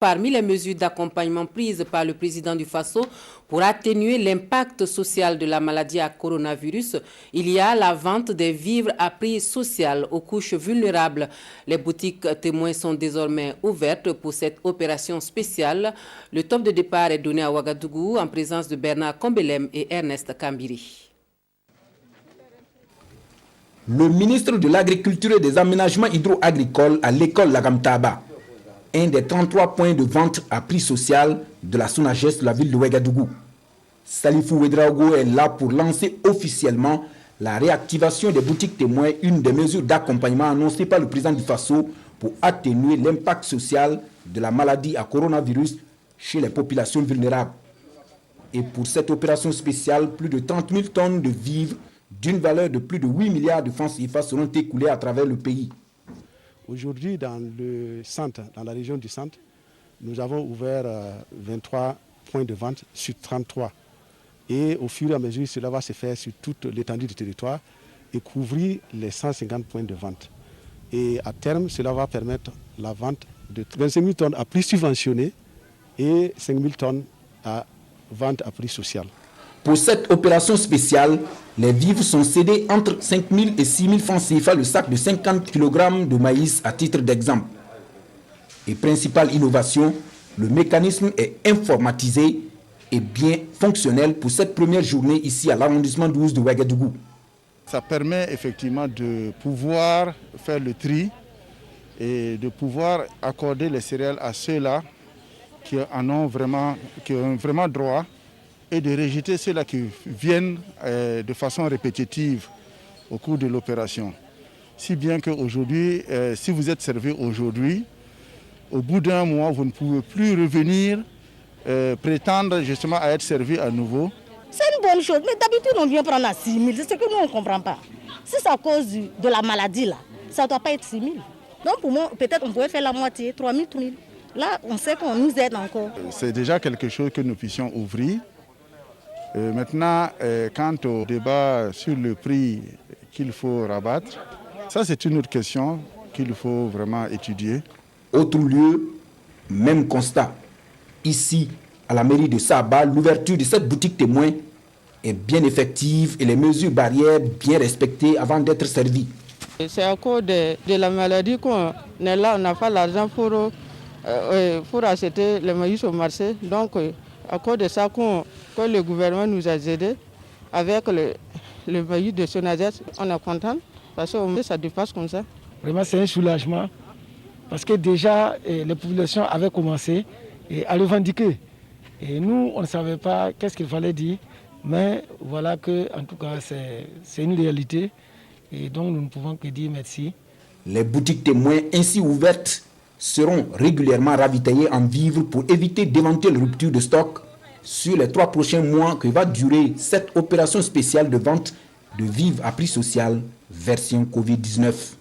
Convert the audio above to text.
Parmi les mesures d'accompagnement prises par le président du Faso pour atténuer l'impact social de la maladie à coronavirus, il y a la vente des vivres à prix social aux couches vulnérables. Les boutiques témoins sont désormais ouvertes pour cette opération spéciale. Le top de départ est donné à Ouagadougou en présence de Bernard Combelem et Ernest Kambiri. Le ministre de l'Agriculture et des Aménagements hydro-agricoles à l'école Lagamtaba, un des 33 points de vente à prix social de la SONAGES de la ville de Ouagadougou. Salifou Ouedraogo est là pour lancer officiellement la réactivation des boutiques témoins, une des mesures d'accompagnement annoncées par le président du Faso pour atténuer l'impact social de la maladie à coronavirus chez les populations vulnérables. Et pour cette opération spéciale, plus de 30 000 tonnes de vivres d'une valeur de plus de 8 milliards de francs CFA seront écoulées à travers le pays. Aujourd'hui, dans le centre, dans la région du centre, nous avons ouvert 23 points de vente sur 33. Et au fur et à mesure, cela va se faire sur toute l'étendue du territoire et couvrir les 150 points de vente. Et à terme, cela va permettre la vente de 25 000 tonnes à prix subventionné et 5 000 tonnes à vente à prix social. Pour cette opération spéciale, les vivres sont cédés entre 5 000 et 6 000 francs CFA le sac de 50 kg de maïs à titre d'exemple. Et principale innovation, le mécanisme est informatisé et bien fonctionnel pour cette première journée ici à l'arrondissement 12 de Ouagadougou. Ça permet effectivement de pouvoir faire le tri et de pouvoir accorder les céréales à ceux-là qui ont vraiment droit, et de rejeter ceux-là qui viennent de façon répétitive au cours de l'opération. Si bien qu'aujourd'hui, si vous êtes servi aujourd'hui, au bout d'un mois, vous ne pouvez plus revenir prétendre justement à être servi à nouveau. C'est une bonne chose, mais d'habitude on vient prendre à 6 000, c'est ce que nous on ne comprend pas. Si c'est à cause de la maladie là, ça ne doit pas être 6 000. Donc pour moi, peut-être on pourrait faire la moitié, 3 000, 3 000. Là, on sait qu'on nous aide encore. C'est déjà quelque chose que nous puissions ouvrir. Maintenant, quant au débat sur le prix qu'il faut rabattre, ça c'est une autre question qu'il faut vraiment étudier. Autre lieu, même constat. Ici, à la mairie de Saba, l'ouverture de cette boutique témoin est bien effective et les mesures barrières bien respectées avant d'être servies. C'est à cause de la maladie qu'on est là, on n'a pas l'argent pour acheter le maïs au marché. Donc, à cause de ça que le gouvernement nous a aidés avec le maïs de SONAGES, on est content parce que ça dépasse comme ça. Vraiment, c'est un soulagement parce que déjà, les populations avaient commencé à revendiquer. Et nous, on ne savait pas qu'est-ce qu'il fallait dire, mais voilà que, en tout cas, c'est une réalité. Et donc, nous ne pouvons que dire merci. Les boutiques témoins ainsi ouvertes seront régulièrement ravitaillées en vivres pour éviter d'éventuelles ruptures de stock sur les 3 prochains mois que va durer cette opération spéciale de vente de vivres à prix social version Covid-19.